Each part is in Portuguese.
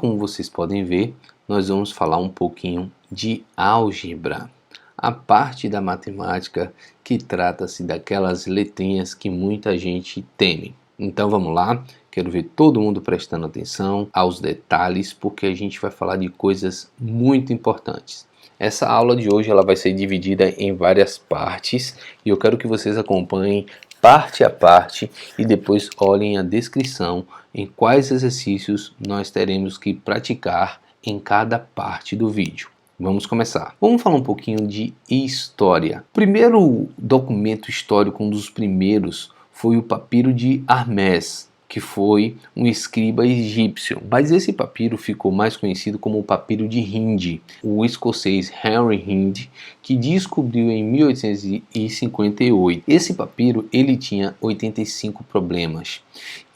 como vocês podem ver, nós vamos falar um pouquinho de álgebra, a parte da matemática que trata-se daquelas letrinhas que muita gente teme. Então vamos lá, quero ver todo mundo prestando atenção aos detalhes, porque a gente vai falar de coisas muito importantes. Essa aula de hoje ela vai ser dividida em várias partes e eu quero que vocês acompanhem parte a parte e depois olhem a descrição em quais exercícios nós teremos que praticar em cada parte do vídeo. Vamos começar. Vamos falar um pouquinho de história. O primeiro documento histórico, um dos primeiros, foi o papiro de Hermès, que foi um escriba egípcio, mas esse papiro ficou mais conhecido como o papiro de Hind, o escocês Henry Hind, que descobriu em 1858. Esse papiro ele tinha 85 problemas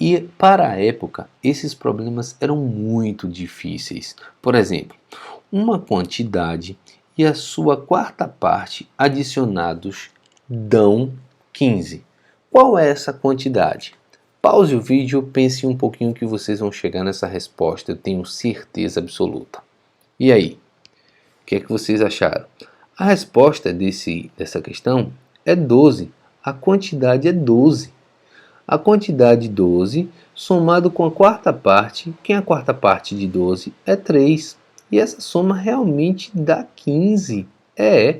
e para a época esses problemas eram muito difíceis. Por exemplo, uma quantidade e a sua quarta parte adicionados dão 15. Qual é essa quantidade? Pause o vídeo, pense um pouquinho que vocês vão chegar nessa resposta, eu tenho certeza absoluta. E aí? O que é que vocês acharam? A resposta dessa questão é 12. A quantidade é 12. A quantidade 12 somado com a quarta parte, que é a quarta parte de 12 é 3. E essa soma realmente dá 15.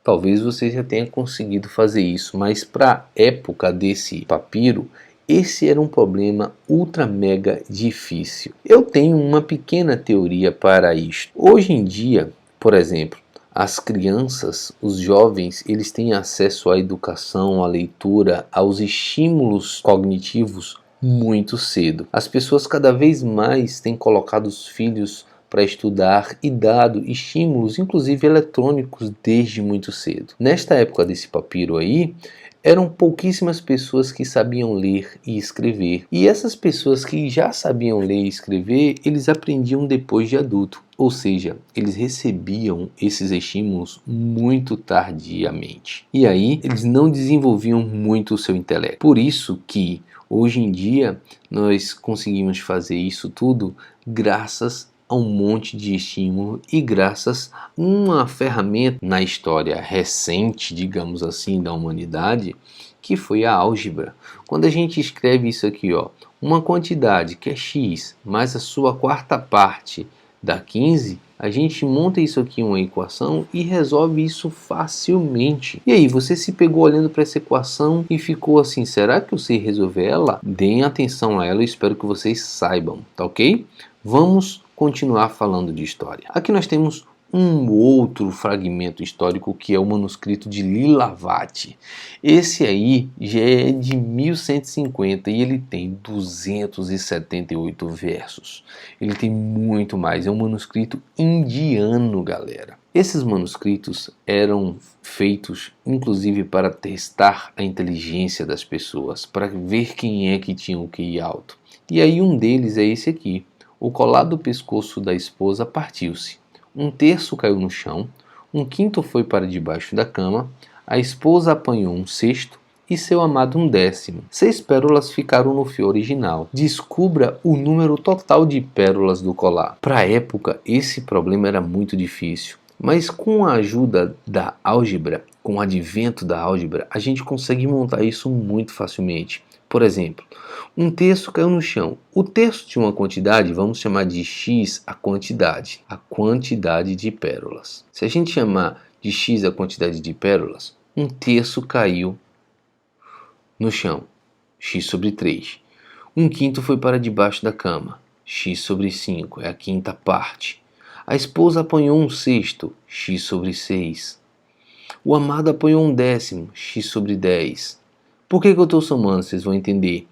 Talvez você já tenha conseguido fazer isso, mas para a época desse papiro, esse era um problema ultra mega difícil. Eu tenho uma pequena teoria para isto. Hoje em dia, por exemplo, as crianças, os jovens, eles têm acesso à educação, à leitura, aos estímulos cognitivos muito cedo. As pessoas cada vez mais têm colocado os filhos para estudar e dado estímulos, inclusive eletrônicos, desde muito cedo. Nesta época desse papiro aí, eram pouquíssimas pessoas que sabiam ler e escrever. E essas pessoas que já sabiam ler e escrever, eles aprendiam depois de adulto. Ou seja, eles recebiam esses estímulos muito tardiamente. E aí, eles não desenvolviam muito o seu intelecto. Por isso que, hoje em dia, nós conseguimos fazer isso tudo graças a um monte de estímulo e graças a uma ferramenta na história recente, digamos assim, da humanidade, que foi a álgebra. Quando a gente escreve isso aqui, ó, uma quantidade que é x mais a sua quarta parte dá 15, a gente monta isso aqui em uma equação e resolve isso facilmente. E aí, você se pegou olhando para essa equação e ficou assim, será que eu sei resolver ela? Deem atenção a ela, eu espero que vocês saibam, tá ok? Vamos continuar falando de história. Aqui nós temos um outro fragmento histórico que é o manuscrito de Lilavati. Esse aí já é de 1150 e ele tem 278 versos. Ele tem muito mais, é um manuscrito indiano, galera. Esses manuscritos eram feitos inclusive para testar a inteligência das pessoas, para ver quem é que tinha o QI alto. E aí um deles é esse aqui. O colar do pescoço da esposa partiu-se. Um terço caiu no chão, um quinto foi para debaixo da cama, a esposa apanhou um sexto e seu amado um décimo. 6 pérolas ficaram no fio original. Descubra o número total de pérolas do colar. Para a época, esse problema era muito difícil, mas com a ajuda da álgebra, com o advento da álgebra, a gente consegue montar isso muito facilmente. Por exemplo, um terço caiu no chão. O terço de uma quantidade, vamos chamar de x a quantidade de pérolas. Se a gente chamar de x a quantidade de pérolas, um terço caiu no chão, x sobre 3. Um quinto foi para debaixo da cama, x sobre 5, é a quinta parte. A esposa apanhou um sexto, x sobre 6. O amado apanhou um décimo, x sobre 10. Por que eu estou somando? Vocês vão entender.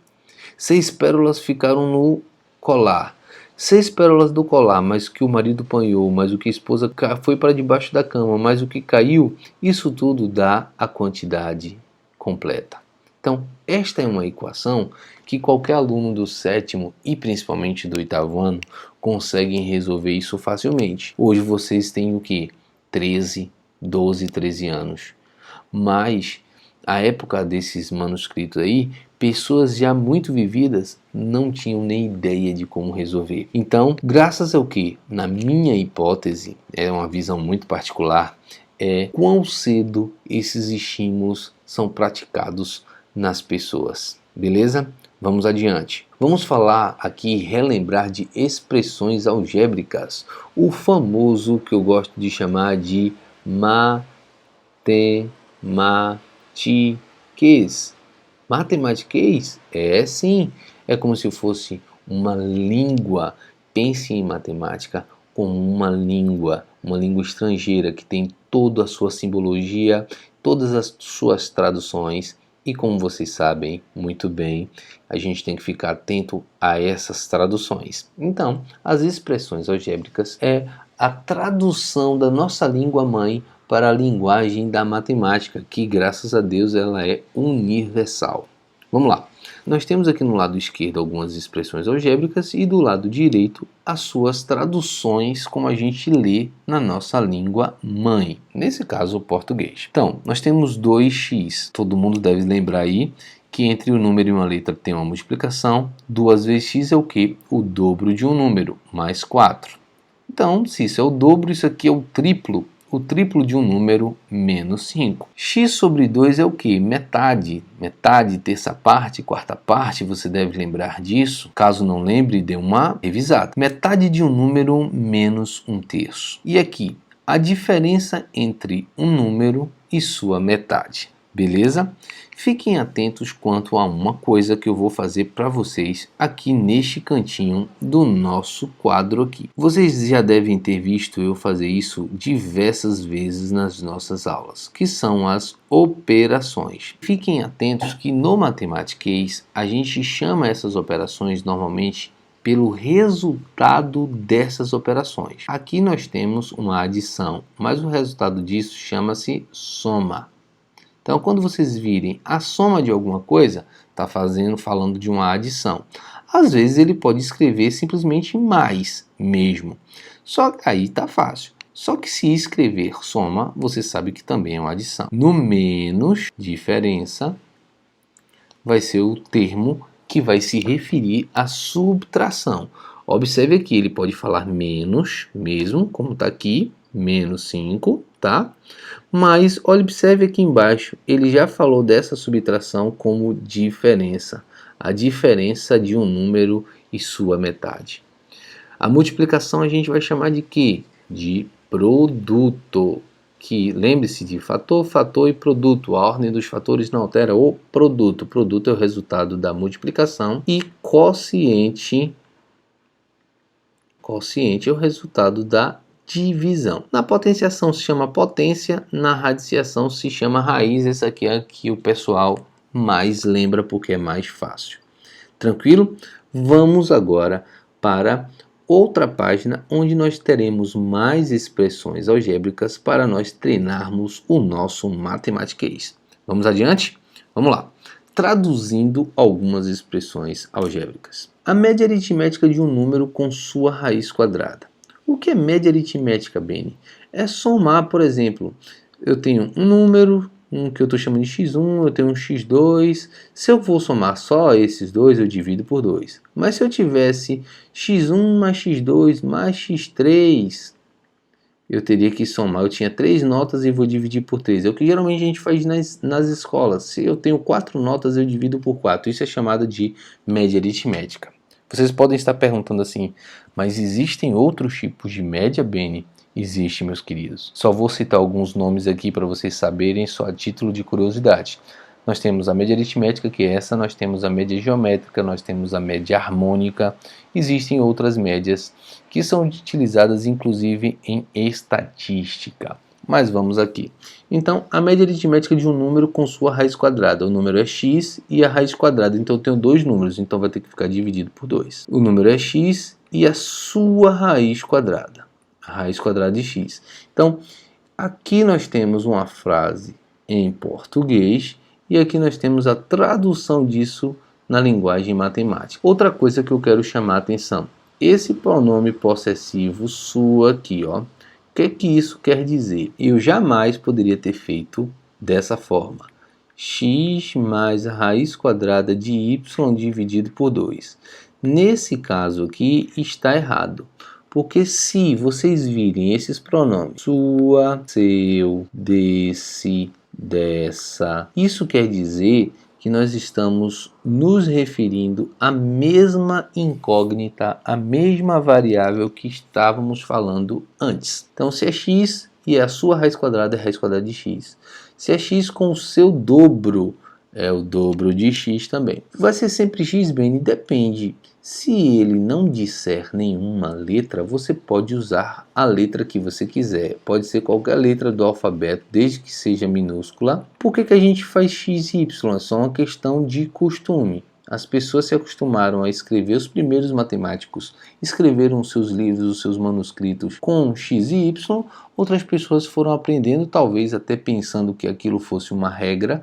6 pérolas ficaram no colar. 6 pérolas do colar, mais o que o marido apanhou, mais o que a esposa foi para debaixo da cama, mais o que caiu, isso tudo dá a quantidade completa. Então, esta é uma equação que qualquer aluno do 7º e principalmente do 8º ano conseguem resolver isso facilmente. Hoje vocês têm o que? 13, 12, 13 anos. Mas a época desses manuscritos aí, pessoas já muito vividas não tinham nem ideia de como resolver. Então, graças ao que, na minha hipótese, é uma visão muito particular, é quão cedo esses estímulos são praticados nas pessoas. Beleza? Vamos adiante. Vamos falar aqui, relembrar de expressões algébricas. O famoso que eu gosto de chamar de matematiquês. Matematiquês? É sim, é como se fosse uma língua. Pense em matemática como uma língua estrangeira que tem toda a sua simbologia, todas as suas traduções. E como vocês sabem muito bem, a gente tem que ficar atento a essas traduções. Então, as expressões algébricas é a tradução da nossa língua mãe para a linguagem da matemática, que graças a Deus ela é universal. Vamos lá. Nós temos aqui no lado esquerdo algumas expressões algébricas e do lado direito as suas traduções como a gente lê na nossa língua mãe, nesse caso o português. Então, nós temos 2x, todo mundo deve lembrar aí que entre um número e uma letra tem uma multiplicação, 2 vezes x é o que? O dobro de um número, mais 4. Então, se isso é o dobro, isso aqui é o triplo de um número, menos 5. X sobre 2 é o que? Metade. Metade, terça parte, quarta parte, você deve lembrar disso. Caso não lembre, dê uma revisada. Metade de um número, menos um terço. E aqui, a diferença entre um número e sua metade. Beleza? Fiquem atentos quanto a uma coisa que eu vou fazer para vocês aqui neste cantinho do nosso quadro aqui. Vocês já devem ter visto eu fazer isso diversas vezes nas nossas aulas, que são as operações. Fiquem atentos que no Matematiquês a gente chama essas operações normalmente pelo resultado dessas operações. Aqui nós temos uma adição, mas o resultado disso chama-se soma. Então, quando vocês virem a soma de alguma coisa, está falando de uma adição. Às vezes ele pode escrever simplesmente mais mesmo. Só que aí está fácil. Só que se escrever soma, você sabe que também é uma adição. No menos, diferença, vai ser o termo que vai se referir à subtração. Observe aqui, ele pode falar menos, mesmo, como está aqui, menos 5, tá? Mas observe aqui embaixo, ele já falou dessa subtração como diferença. A diferença de um número e sua metade. A multiplicação a gente vai chamar de quê? De produto. Que lembre-se de fator, fator e produto. A ordem dos fatores não altera o produto. Produto é o resultado da multiplicação e quociente é o resultado da divisão. Na potenciação se chama potência, na radiciação se chama raiz. Esse aqui é que o pessoal mais lembra porque é mais fácil. Tranquilo? Vamos agora para outra página onde nós teremos mais expressões algébricas para nós treinarmos o nosso matematiquês. Vamos adiante? Vamos lá. Traduzindo algumas expressões algébricas. A média aritmética de um número com sua raiz quadrada. O que é média aritmética, Beni? É somar, por exemplo, eu tenho um número, que eu estou chamando de x1, eu tenho um x2. Se eu for somar só esses dois, eu divido por 2. Mas se eu tivesse x1 mais x2 mais x3, eu teria que somar. Eu tinha 3 notas e vou dividir por 3. É o que geralmente a gente faz nas escolas. Se eu tenho 4 notas, eu divido por 4. Isso é chamado de média aritmética. Vocês podem estar perguntando assim, mas existem outros tipos de média, Beni? Existe, meus queridos. Só vou citar alguns nomes aqui para vocês saberem, só a título de curiosidade. Nós temos a média aritmética, que é essa, nós temos a média geométrica, nós temos a média harmônica. Existem outras médias que são utilizadas inclusive em estatística. Mas vamos aqui. Então, a média aritmética de um número com sua raiz quadrada. O número é x e a raiz quadrada. Então, eu tenho dois números, então vai ter que ficar dividido por 2. O número é x e a sua raiz quadrada. A raiz quadrada de x. Então, aqui nós temos uma frase em português e aqui nós temos a tradução disso na linguagem matemática. Outra coisa que eu quero chamar a atenção. Esse pronome possessivo sua aqui, ó. O que é que isso quer dizer? Eu jamais poderia ter feito dessa forma. x mais a raiz quadrada de y dividido por 2. Nesse caso aqui está errado, porque se vocês virem esses pronomes sua, seu, desse, dessa, isso quer dizer que nós estamos nos referindo à mesma incógnita, à mesma variável que estávamos falando antes. Então, se é x e a sua raiz quadrada é raiz quadrada de x. Se é x com o seu dobro, é o dobro de x também. Vai ser sempre x, bem, depende. Se ele não disser nenhuma letra, você pode usar a letra que você quiser. Pode ser qualquer letra do alfabeto, desde que seja minúscula. Por que a gente faz x e y? É só uma questão de costume. As pessoas se acostumaram a escrever, os primeiros matemáticos escreveram os seus livros, os seus manuscritos com x e y. Outras pessoas foram aprendendo, talvez até pensando que aquilo fosse uma regra,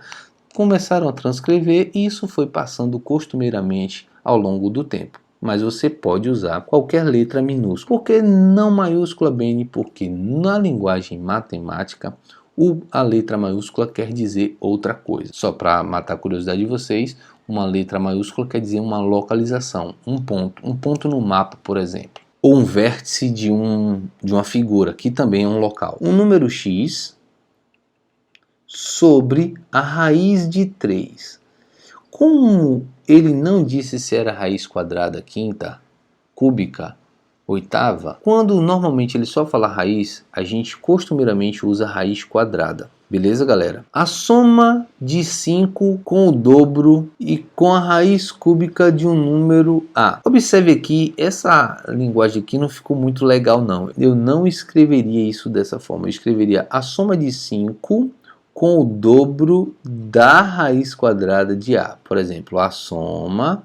começaram a transcrever e isso foi passando costumeiramente ao longo do tempo. Mas você pode usar qualquer letra minúscula. Por que não maiúscula, Beni? Porque na linguagem matemática a letra maiúscula quer dizer outra coisa. Só para matar a curiosidade de vocês, uma letra maiúscula quer dizer uma localização, um ponto no mapa, por exemplo. Ou um vértice de uma figura, que também é um local. Um número x sobre a raiz de 3. Como ele não disse se era raiz quadrada, quinta, cúbica, oitava, quando normalmente ele só fala raiz, a gente costumeiramente usa raiz quadrada. Beleza, galera? A soma de 5 com o dobro e com a raiz cúbica de um número A. Observe aqui, essa linguagem aqui não ficou muito legal não. Eu não escreveria isso dessa forma. Eu escreveria a soma de 5 com o dobro da raiz quadrada de A. Por exemplo, a soma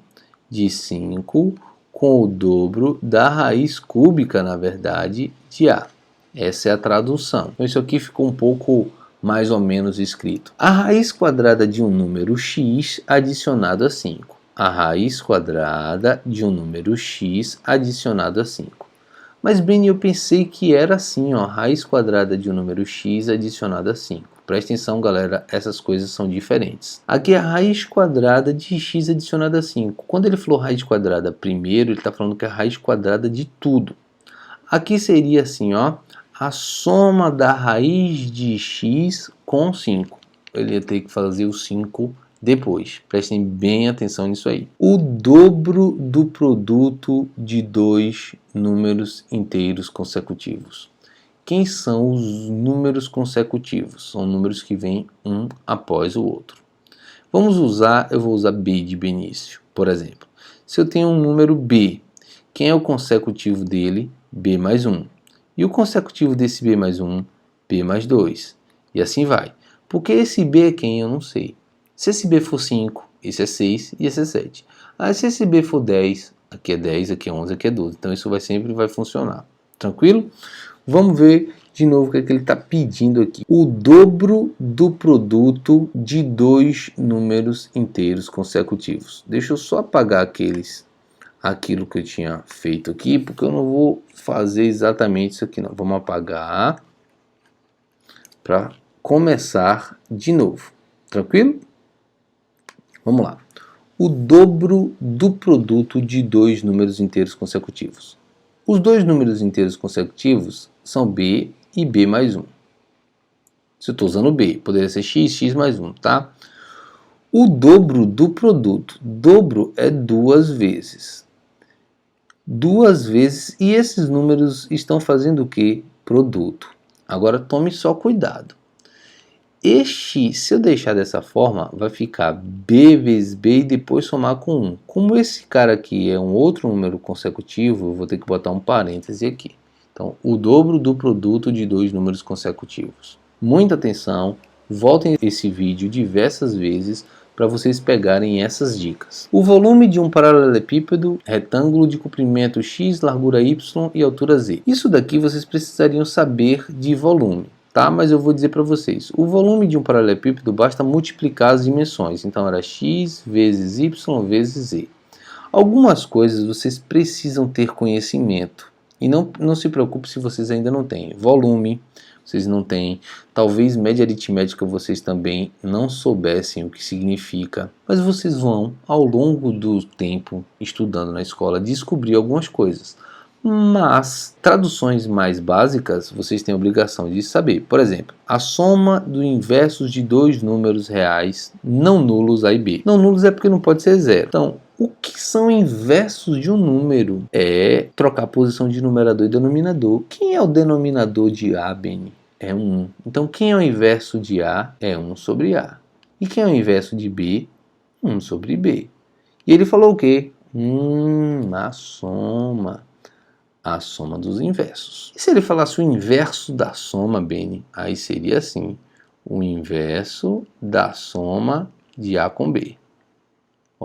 de 5 com o dobro da raiz cúbica, na verdade, de A. Essa é a tradução. Então, isso aqui ficou um pouco mais ou menos escrito. A raiz quadrada de um número x adicionado a 5. A raiz quadrada de um número x adicionado a 5. Mas, bem, eu pensei que era assim, ó, raiz quadrada de um número x adicionado a 5. Presta atenção, galera, essas coisas são diferentes. Aqui é a raiz quadrada de x adicionada a 5. Quando ele falou raiz quadrada primeiro, ele está falando que é a raiz quadrada de tudo. Aqui seria assim, ó, a soma da raiz de x com 5. Ele ia ter que fazer o 5 depois. Prestem bem atenção nisso aí. O dobro do produto de dois números inteiros consecutivos. Quem são os números consecutivos? São números que vêm um após o outro. Eu vou usar B de Benício, por exemplo. Se eu tenho um número B, quem é o consecutivo dele? B mais 1. E o consecutivo desse B mais 1? B mais 2. E assim vai. Porque esse B é quem? Eu não sei. Se esse B for 5, esse é 6 e esse é 7. Se esse B for 10, aqui é 10, aqui é 11, aqui é 12. Então isso sempre vai funcionar. Tranquilo? Vamos ver de novo o que ele está pedindo aqui. O dobro do produto de dois números inteiros consecutivos. Deixa eu só apagar aquilo que eu tinha feito aqui, porque eu não vou fazer exatamente isso aqui não. Vamos apagar para começar de novo. Tranquilo? Vamos lá. O dobro do produto de dois números inteiros consecutivos. Os dois números inteiros consecutivos são B e B mais 1. Se eu estou usando B, poderia ser x, x mais 1, tá? O dobro do produto. Dobro é duas vezes. Duas vezes, e esses números estão fazendo o quê? Produto. Agora tome só cuidado. Se eu deixar dessa forma, vai ficar B vezes B e depois somar com 1. Como esse cara aqui é um outro número consecutivo, eu vou ter que botar um parêntese aqui. Então, o dobro do produto de dois números consecutivos. Muita atenção, voltem esse vídeo diversas vezes para vocês pegarem essas dicas. O volume de um paralelepípedo retângulo de comprimento x, largura y e altura z. Isso daqui vocês precisariam saber de volume. Tá? Mas eu vou dizer para vocês, o volume de um paralelepípedo basta multiplicar as dimensões, então era x vezes y vezes z. Algumas coisas vocês precisam ter conhecimento, e não se preocupe se vocês ainda não têm. Volume, vocês não têm. Talvez média aritmética vocês também não soubessem o que significa. Mas vocês vão, ao longo do tempo, estudando na escola, descobrir algumas coisas. Mas traduções mais básicas vocês têm a obrigação de saber. Por exemplo, a soma dos inversos de dois números reais não nulos A e B. Não nulos é porque não pode ser zero. Então, o que são inversos de um número? É trocar a posição de numerador e denominador. Quem é o denominador de A, Beni? É 1. Então, quem é o inverso de A? É 1 sobre A. E quem é o inverso de B? 1 sobre B. E ele falou o quê? A soma. A soma dos inversos. E se ele falasse o inverso da soma, Beni? Aí seria assim: o inverso da soma de A com B.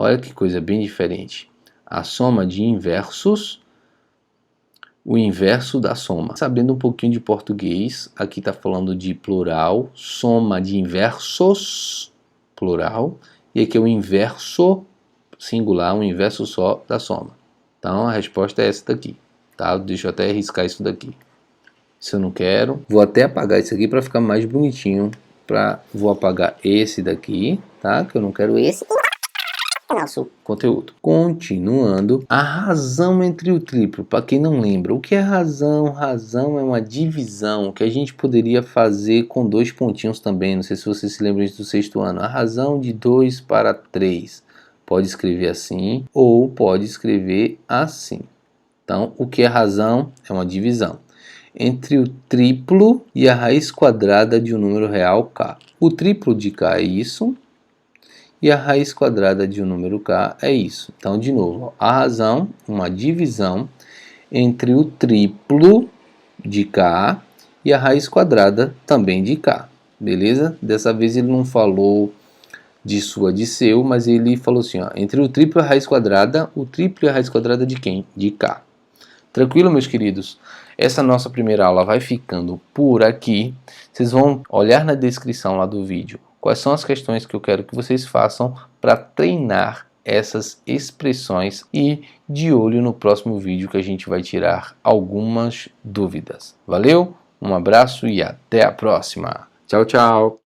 Olha que coisa bem diferente. A soma de inversos, o inverso da soma. Sabendo um pouquinho de português, aqui está falando de plural, soma de inversos, plural, e aqui é o inverso singular, o inverso só da soma. Então a resposta é essa daqui. Tá? Deixa eu até riscar isso daqui. Se eu não quero, vou até apagar isso aqui para ficar mais bonitinho. Vou apagar esse daqui, tá? Que eu não quero esse. Nosso conteúdo. Continuando, a razão entre o triplo. Para quem não lembra, o que é razão? Razão é uma divisão que a gente poderia fazer com dois pontinhos também. Não sei se vocês se lembram disso do sexto ano. A razão de 2 para 3. Pode escrever assim ou pode escrever assim. Então, o que é razão? É uma divisão entre o triplo e a raiz quadrada de um número real k. O triplo de k é isso, e a raiz quadrada de um número k é isso. Então, de novo, a razão, uma divisão entre o triplo de k e a raiz quadrada também de k. Beleza? Dessa vez ele não falou de sua, de seu, mas ele falou assim, ó, entre o triplo e a raiz quadrada, o triplo e a raiz quadrada de quem? De k. Tranquilo, meus queridos? Essa nossa primeira aula vai ficando por aqui. Vocês vão olhar na descrição lá do vídeo quais são as questões que eu quero que vocês façam para treinar essas expressões e de olho no próximo vídeo que a gente vai tirar algumas dúvidas. Valeu? Um abraço e até a próxima. Tchau, tchau!